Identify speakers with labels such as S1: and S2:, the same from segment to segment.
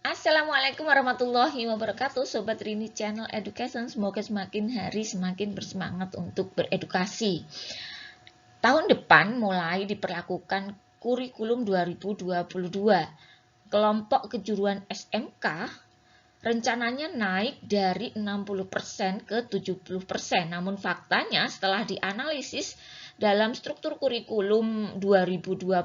S1: Assalamualaikum warahmatullahi wabarakatuh, Sobat Rini Channel Education. Semoga semakin hari semakin bersemangat untuk beredukasi. Tahun depan mulai diperlakukan kurikulum 2022. Kelompok kejuruan SMK rencananya naik dari 60% ke 70%. Namun faktanya setelah dianalisis dalam struktur kurikulum 2022,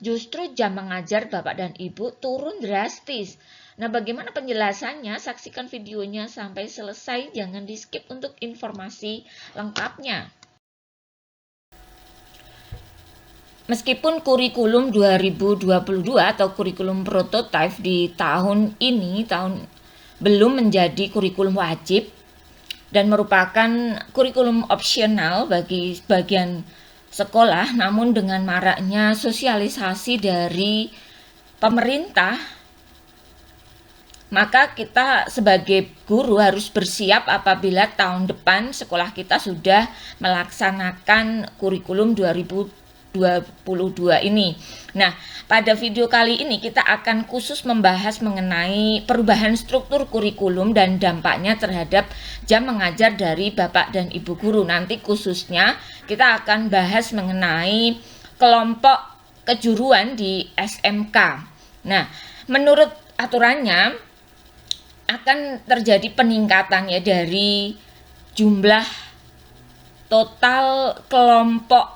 S1: justru jam mengajar Bapak dan Ibu turun drastis. Nah, bagaimana penjelasannya? Saksikan videonya sampai selesai, jangan di-skip untuk informasi lengkapnya. Meskipun kurikulum 2022 atau kurikulum prototipe di tahun ini belum menjadi kurikulum wajib dan merupakan kurikulum opsional bagi sebagian sekolah, namun dengan maraknya sosialisasi dari pemerintah, maka kita sebagai guru harus bersiap apabila tahun depan sekolah kita sudah melaksanakan kurikulum 2022 ini. Nah, pada video kali ini kita akan khusus membahas mengenai perubahan struktur kurikulum dan dampaknya terhadap jam mengajar dari Bapak dan Ibu guru. Nanti khususnya kita akan bahas mengenai kelompok kejuruan di SMK. Nah, menurut aturannya akan terjadi peningkatan ya dari jumlah total kelompok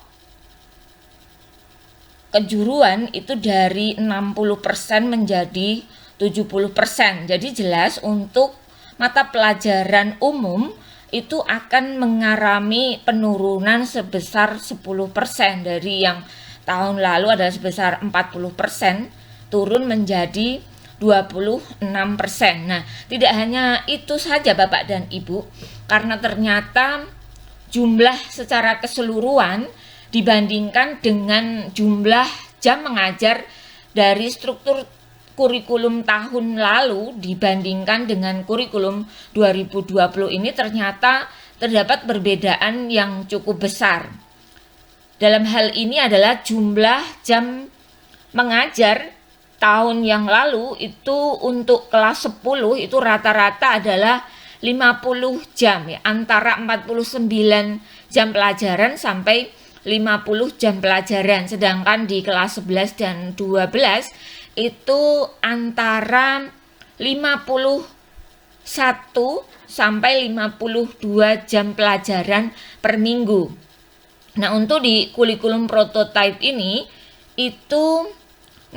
S1: kejuruan itu dari 60% menjadi 70%. Jadi jelas untuk mata pelajaran umum itu akan mengalami penurunan sebesar 10% dari yang tahun lalu adalah sebesar 40%, turun menjadi 26%. Nah, tidak hanya itu saja Bapak dan Ibu, karena ternyata jumlah secara keseluruhan dibandingkan dengan jumlah jam mengajar dari struktur kurikulum tahun lalu dibandingkan dengan kurikulum 2020 ini ternyata terdapat perbedaan yang cukup besar. Dalam hal ini adalah jumlah jam mengajar tahun yang lalu itu untuk kelas 10 itu rata-rata adalah 50 jam ya, antara 49 jam pelajaran sampai 50 jam pelajaran. Sedangkan di kelas 11 dan 12 itu antara 51 sampai 52 jam pelajaran per minggu. Nah, untuk di kurikulum prototipe ini itu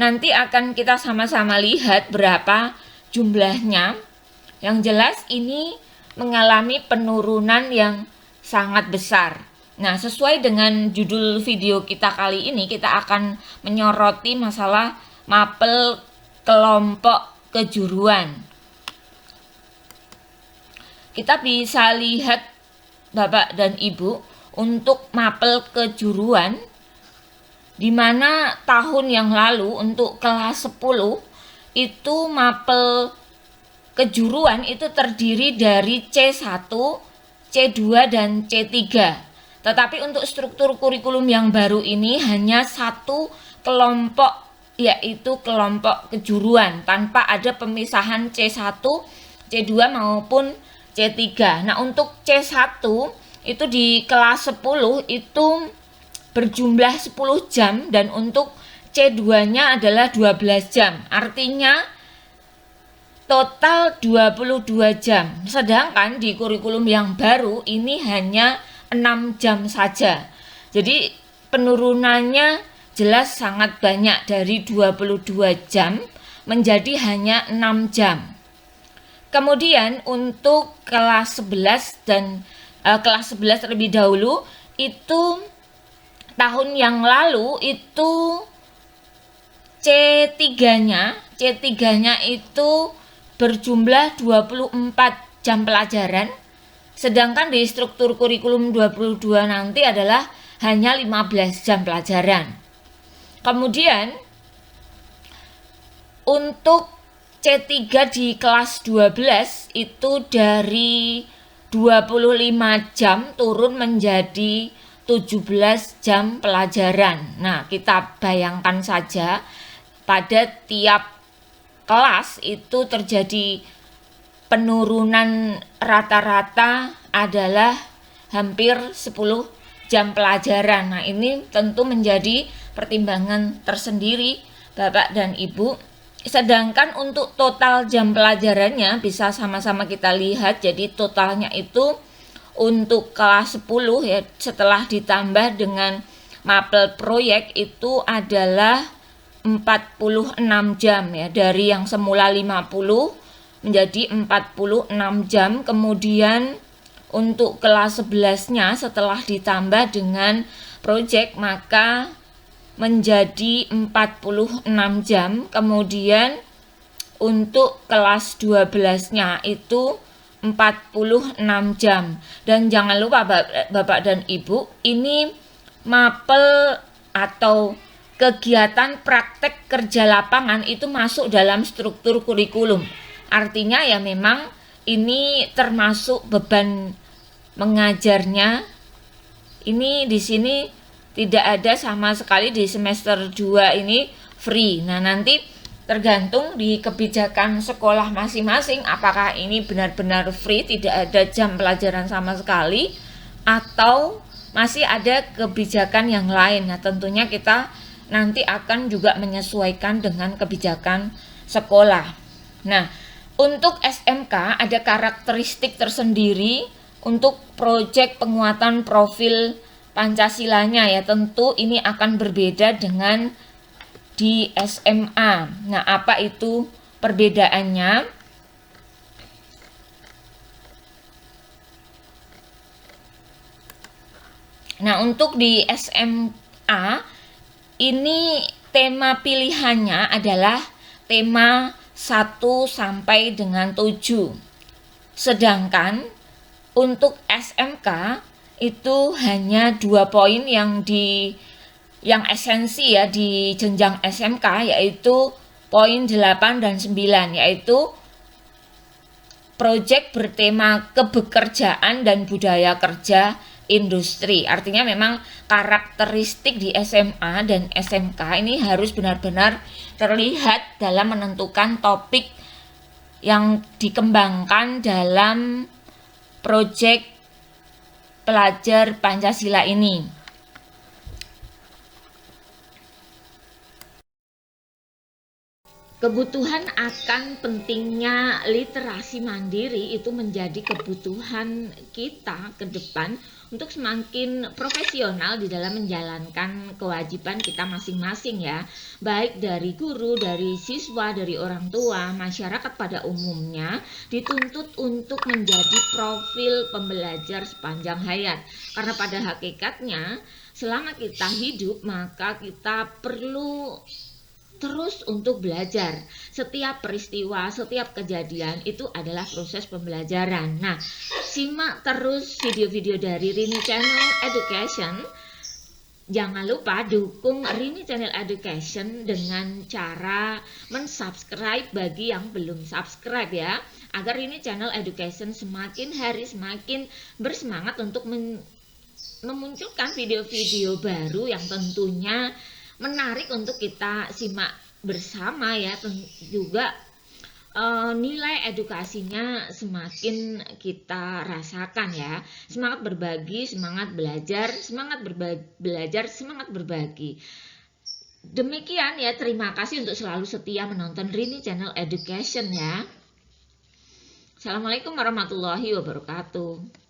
S1: nanti akan kita sama-sama lihat berapa jumlahnya. Yang jelas ini mengalami penurunan yang sangat besar. Nah, sesuai dengan judul video kita kali ini, kita akan menyoroti masalah mapel kelompok kejuruan. Kita bisa lihat Bapak dan Ibu untuk mapel kejuruan di mana tahun yang lalu untuk kelas 10 itu mapel kejuruan itu terdiri dari C1, C2 dan C3. Tetapi untuk struktur kurikulum yang baru ini hanya satu kelompok, yaitu kelompok kejuruan tanpa ada pemisahan C1, C2 maupun C3. Nah, untuk C1 itu di kelas 10 itu berjumlah 10 jam dan untuk C2-nya adalah 12 jam. Artinya total 22 jam. Sedangkan di kurikulum yang baru ini hanya 6 jam saja. Jadi penurunannya jelas sangat banyak dari 22 jam menjadi hanya 6 jam. Kemudian untuk kelas 11 dan kelas 11 terlebih dahulu itu tahun yang lalu itu C3-nya itu berjumlah 24 jam pelajaran. Sedangkan di struktur kurikulum 22 nanti adalah hanya 15 jam pelajaran. Kemudian untuk C3 di kelas 12 itu dari 25 jam turun menjadi 17 jam pelajaran. Nah, kita bayangkan saja pada tiap kelas itu terjadi penurunan rata-rata adalah hampir 10 jam pelajaran. Nah, ini tentu menjadi pertimbangan tersendiri Bapak dan Ibu. Sedangkan untuk total jam pelajarannya bisa sama-sama kita lihat. Jadi totalnya itu untuk kelas 10 ya, setelah ditambah dengan mapel proyek itu adalah 46 jam ya, dari yang semula 50 menjadi 46 jam. Kemudian untuk kelas 11-nya setelah ditambah dengan proyek maka menjadi 46 jam. Kemudian untuk kelas 12-nya itu 46 jam. Dan jangan lupa Bapak dan Ibu, ini mapel atau kegiatan praktek kerja lapangan itu masuk dalam struktur kurikulum. Artinya ya memang ini termasuk beban mengajarnya. Ini di sini tidak ada sama sekali di semester 2 ini free. Nah, nanti tergantung di kebijakan sekolah masing-masing apakah ini benar-benar free, tidak ada jam pelajaran sama sekali, atau masih ada kebijakan yang lain. Nah, tentunya kita nanti akan juga menyesuaikan dengan kebijakan sekolah. Nah, untuk SMK ada karakteristik tersendiri untuk proyek penguatan profil Pancasilanya ya. Tentu ini akan berbeda dengan di SMA. Nah, apa itu perbedaannya? Nah, untuk di SMA ini tema pilihannya adalah tema 1 sampai dengan 7. Sedangkan untuk SMK itu hanya 2 poin yang esensi ya di jenjang SMK, yaitu poin 8 dan 9, yaitu proyek bertema kebekerjaan dan budaya kerja industri. Artinya memang karakteristik di SMA dan SMK ini harus benar-benar terlihat dalam menentukan topik yang dikembangkan dalam proyek pelajar Pancasila ini. Kebutuhan akan pentingnya literasi mandiri itu menjadi kebutuhan kita ke depan untuk semakin profesional di dalam menjalankan kewajiban kita masing-masing ya, baik dari guru, dari siswa, dari orang tua, masyarakat pada umumnya dituntut untuk menjadi profil pembelajar sepanjang hayat. Karena pada hakikatnya selama kita hidup maka kita perlu terus untuk belajar. Setiap peristiwa, setiap kejadian itu adalah proses pembelajaran. Nah, simak terus video-video dari Rini Channel Education. Jangan lupa dukung Rini Channel Education dengan cara mensubscribe bagi yang belum subscribe ya, agar Rini Channel Education semakin hari semakin bersemangat untuk memunculkan video-video baru yang tentunya menarik untuk kita simak bersama ya. Juga nilai edukasinya semakin kita rasakan ya. Semangat berbagi, semangat belajar, semangat berbagi. Demikian ya, terima kasih untuk selalu setia menonton Rini Channel Education ya. Assalamualaikum warahmatullahi wabarakatuh.